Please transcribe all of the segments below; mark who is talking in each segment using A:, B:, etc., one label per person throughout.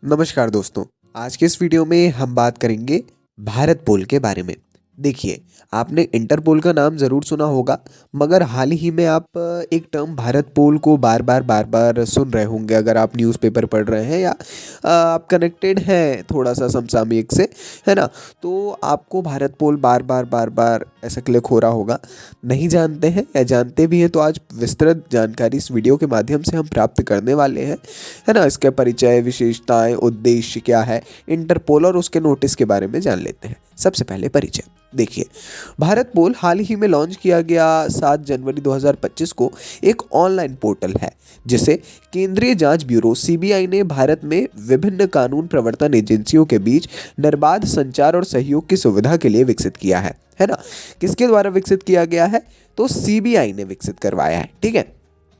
A: नमस्कार दोस्तों। आज के इस वीडियो में हम बात करेंगे भारत पोल के बारे में। देखिए, आपने इंटरपोल का नाम ज़रूर सुना होगा, मगर हाल ही में आप एक टर्म भारत पोल को बार-बार सुन रहे होंगे अगर आप न्यूज़पेपर पढ़ रहे हैं या आप कनेक्टेड हैं थोड़ा-सा समसामयिक से, है ना? तो आपको भारत पोल बार-बार ऐसा क्लिक हो रहा होगा। नहीं जानते हैं या जानते भी हैं तो आज विस्तृत जानकारी इस वीडियो के माध्यम से हम प्राप्त करने वाले हैं, है ना? इसका परिचय, विशेषताएँ, उद्देश्य क्या है, इंटरपोल और उसके नोटिस के बारे में जान लेते हैं। सबसे पहले परिचय। देखिए, भारत पोल हाल ही में लॉन्च किया गया 7 जनवरी 2025 को एक ऑनलाइन पोर्टल है जिसे केंद्रीय जांच ब्यूरो सीबीआई ने भारत में विभिन्न कानून प्रवर्तन एजेंसियों के बीच निर्बाध संचार और सहयोग की सुविधा के लिए विकसित किया है ना? किसके द्वारा विकसित किया गया है? तो सीबीआई ने विकसित करवाया है, ठीक है?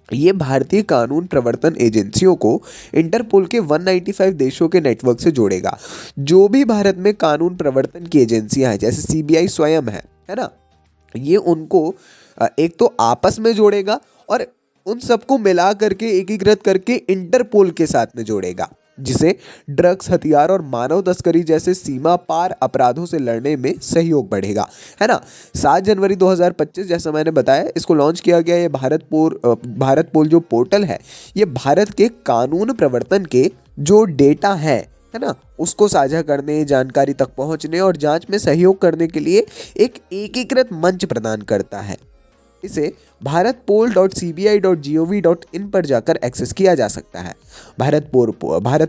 A: ये भारतीय कानून प्रवर्तन एजेंसियों को इंटरपोल के 195 देशों के नेटवर्क से जोड़ेगा। जो भी भारत में कानून प्रवर्तन की एजेंसियां हैं, जैसे सीबीआई स्वयं है ना? ये उनको एक तो आपस में जोड़ेगा और उन सबको मिला करके एकीकृत करके इंटरपोल के साथ में जोड़ेगा, जिसे ड्रग्स, हथियार और मानव तस्करी जैसे सीमा पार अपराधों से लड़ने में सहयोग बढ़ेगा, है ना? 7 जनवरी 2025 जैसा मैंने बताया, इसको लॉन्च किया गया। ये भारत पोल जो पोर्टल है ये भारत के कानून प्रवर्तन के जो डेटा है ना, उसको साझा करने, जानकारी तक पहुंचने और जांच में सहयोग करने के लिए एक एकीकृत मंच प्रदान करता है। इसे bharatpol.cbi.gov.in पर जाकर एक्सेस किया जा सकता है। भारत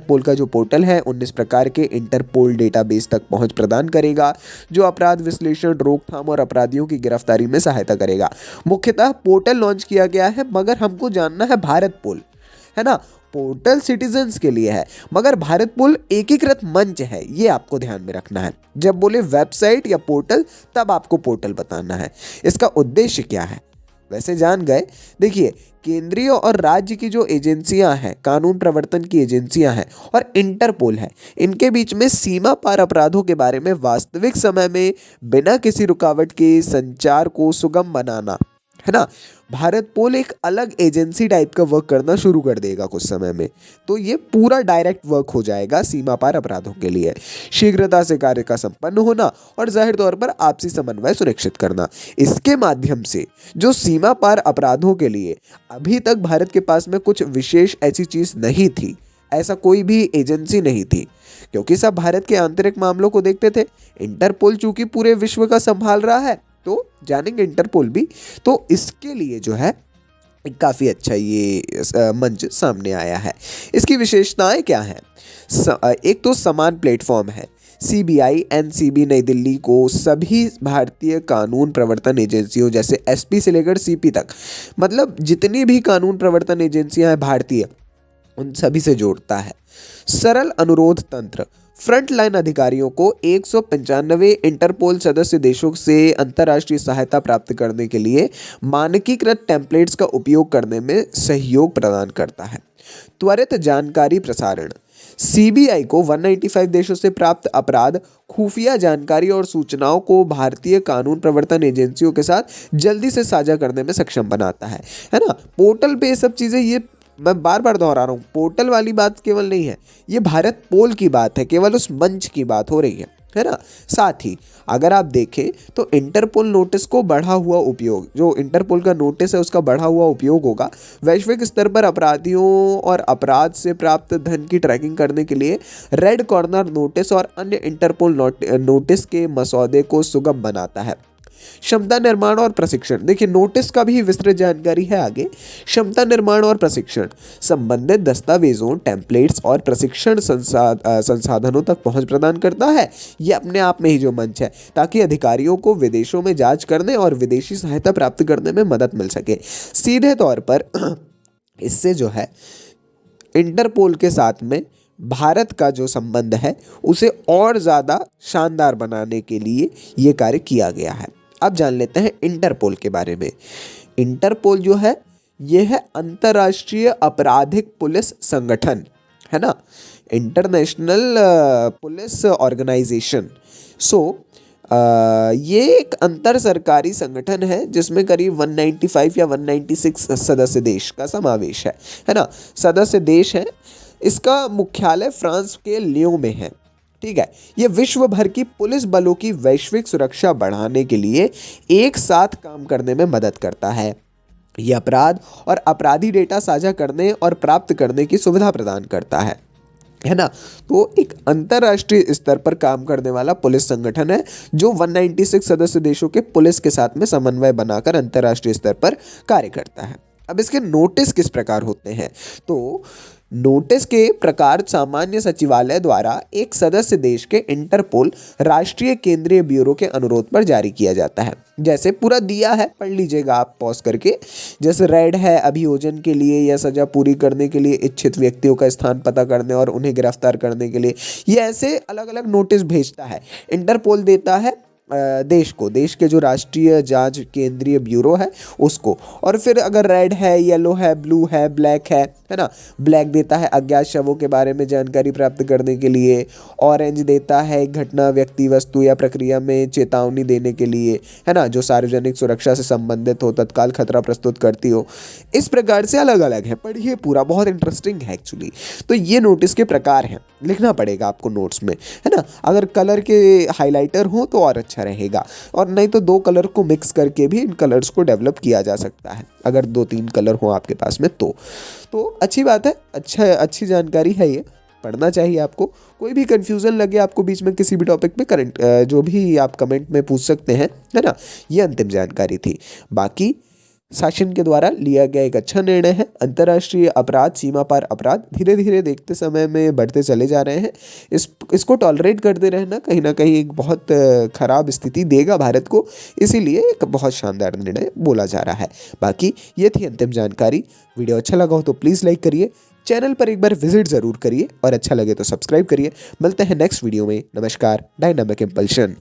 A: पोल का जो पोर्टल है 19 प्रकार के इंटरपोल डेटाबेस तक पहुंच प्रदान करेगा, जो अपराध विश्लेषण, रोकथाम और अपराधियों की गिरफ्तारी में सहायता करेगा। मुख्यतः पोर्टल लॉन्च किया गया है, मगर हमको जानना है भारत पोल, है ना? पोर्टल सिटीजन्स के लिए है, मगर भारत पोल एकीकृत मंच है, ये आपको ध्यान में रखना है। जब बोले वेबसाइट या पोर्टल, तब आपको पोर्टल बताना है। इसका उद्देश्य क्या है वैसे जान गए। देखिए, केंद्रीय और राज्य की जो एजेंसियां हैं, कानून प्रवर्तन की एजेंसियां हैं और इंटरपोल है, इनके बीच में सीमा पार अपराधों के बारे में वास्तविक समय में बिना किसी रुकावट के संचार को सुगम बनाना, है ना? भारत पोल एक अलग एजेंसी टाइप का वर्क करना शुरू कर देगा कुछ समय में, तो ये पूरा डायरेक्ट वर्क हो जाएगा सीमा पार अपराधों के लिए। शीघ्रता से कार्य का संपन्न होना और जाहिर तौर पर आपसी समन्वय सुनिश्चित करना। इसके माध्यम से जो सीमा पार अपराधों के लिए अभी तक भारत के पास में कुछ विशेष ऐसी चीज नहीं थी, ऐसा कोई भी एजेंसी नहीं थी, क्योंकि सब भारत के आंतरिक मामलों को देखते थे। इंटरपोल चूंकि पूरे विश्व का संभाल रहा है, तो जानेंगे इंटरपोल भी, तो इसके लिए जो है काफ़ी अच्छा ये मंच सामने आया है। इसकी विशेषताएं क्या हैं? एक तो समान प्लेटफॉर्म है। सीबीआई एनसीबी नई दिल्ली को सभी भारतीय कानून प्रवर्तन एजेंसियों जैसे एसपी से लेकर सीपी तक, मतलब जितनी भी कानून प्रवर्तन एजेंसियां हैं भारतीय, उन सभी से जोड़ता है। सरल अनुरोध तंत्र, फ्रंट लाइन अधिकारियों को 195 इंटरपोल सदस्य देशों से अंतर्राष्ट्रीय सहायता प्राप्त करने के लिए मानकीकृत टेम्पलेट्स का उपयोग करने में सहयोग प्रदान करता है। त्वरित जानकारी प्रसारण, सीबीआई को 195 देशों से प्राप्त अपराध, खुफिया जानकारी और सूचनाओं को भारतीय कानून प्रवर्तन एजेंसियों के साथ जल्दी से साझा करने में सक्षम बनाता है ना? पोर्टल पे ये सब चीज़ें, ये मैं बार बार दोहरा रहा हूँ, पोर्टल वाली बात केवल नहीं है, ये भारत पोल की बात है, केवल उस मंच की बात हो रही है ना? साथ ही अगर आप देखें तो इंटरपोल नोटिस को बढ़ा हुआ उपयोग, जो इंटरपोल का नोटिस है उसका बढ़ा हुआ उपयोग होगा वैश्विक स्तर पर अपराधियों और अपराध से प्राप्त धन की ट्रैकिंग करने के लिए। रेड कॉर्नर नोटिस और अन्य इंटरपोल नोटिस के मसौदे को सुगम बनाता है। क्षमता निर्माण और प्रशिक्षण, देखिए नोटिस का भी विस्तृत जानकारी है आगे। क्षमता निर्माण और प्रशिक्षण, संबंधित दस्तावेजों, टेम्पलेट्स और प्रशिक्षण संसाधनों तक पहुंच प्रदान करता है। यह अपने आप में ही जो मंच है, ताकि अधिकारियों को विदेशों में जांच करने और विदेशी सहायता प्राप्त करने में मदद मिल सके। सीधे तौर पर इससे जो है इंटरपोल के साथ में भारत का जो संबंध है उसे और ज़्यादा शानदार बनाने के लिए ये कार्य किया गया है। अब जान लेते हैं इंटरपोल के बारे में। इंटरपोल जो है ये है अंतर्राष्ट्रीय आपराधिक पुलिस संगठन, है ना? International police organisation. ये एक अंतर सरकारी संगठन है जिसमें करीब 195 या 196 सदस्य देश का समावेश है ना? सदस्य देश हैं इसका मुख्यालय फ्रांस के लियों में है। ठीक है, ये विश्व भर की पुलिस बलों की वैश्विक सुरक्षा बढ़ाने के लिए एक साथ काम करने में मदद करता है। ये अपराध और अपराधी डेटा साझा करने और प्राप्त करने की सुविधा प्रदान करता है ना। तो एक अंतर्राष्ट्रीय स्तर पर काम करने वाला पुलिस संगठन है जो 196 सदस्य देशों के पुलिस के साथ में समन्वय बनाकर अंतर्राष्ट्रीय स्तर पर कार्य करता है। अब इसके नोटिस किस प्रकार होते हैं, तो नोटिस के प्रकार सामान्य सचिवालय द्वारा एक सदस्य देश के इंटरपोल राष्ट्रीय केंद्रीय ब्यूरो के अनुरोध पर जारी किया जाता है। जैसे पूरा दिया है, पढ़ लीजिएगा आप पॉज करके। जैसे रेड है अभियोजन के लिए या सजा पूरी करने के लिए इच्छित व्यक्तियों का स्थान पता करने और उन्हें गिरफ्तार करने के लिए, ये ऐसे अलग अलग नोटिस भेजता है। इंटरपोल देता है देश को, देश के जो राष्ट्रीय जांच केंद्रीय ब्यूरो है उसको। और फिर अगर रेड है, येलो है, ब्लू है, ब्लैक है ना, ब्लैक देता है अज्ञात शवों के बारे में जानकारी प्राप्त करने के लिए, ऑरेंज देता है घटना व्यक्ति वस्तु या प्रक्रिया में चेतावनी देने के लिए, है ना, जो सार्वजनिक सुरक्षा से संबंधित हो, तत्काल खतरा प्रस्तुत करती हो। इस प्रकार से अलग अलग है, पढ़िए पूरा, बहुत इंटरेस्टिंग है एक्चुअली। तो ये नोटिस के प्रकार हैं, लिखना पड़ेगा आपको नोट्स में, है ना। अगर कलर के हाइलाइटर हो तो और अच्छा रहेगा, और नहीं तो दो कलर को मिक्स करके भी इन कलर्स को डेवलप किया जा सकता है, अगर 2-3 कलर हो आपके पास में तो अच्छी बात है, अच्छी जानकारी है, ये पढ़ना चाहिए आपको। कोई भी कंफ्यूजन लगे आपको बीच में किसी भी टॉपिक पे, करंट जो भी आप कमेंट में पूछ सकते हैं, है ना। ये अंतिम जानकारी थी। बाकी शासन के द्वारा लिया गया एक अच्छा निर्णय है। अंतर्राष्ट्रीय अपराध, सीमा पार अपराध धीरे धीरे देखते समय में बढ़ते चले जा रहे हैं। इसको टॉलरेट करते रहना कहीं ना कहीं एक बहुत खराब स्थिति देगा भारत को, इसीलिए एक बहुत शानदार निर्णय बोला जा रहा है। बाकी ये थी अंतिम जानकारी। वीडियो अच्छा लगा हो तो प्लीज़ लाइक करिए, चैनल पर एक बार विजिट ज़रूर करिए, और अच्छा लगे तो सब्सक्राइब करिए। मिलते हैं नेक्स्ट वीडियो में। नमस्कार, डायनामिक इम्पल्शन।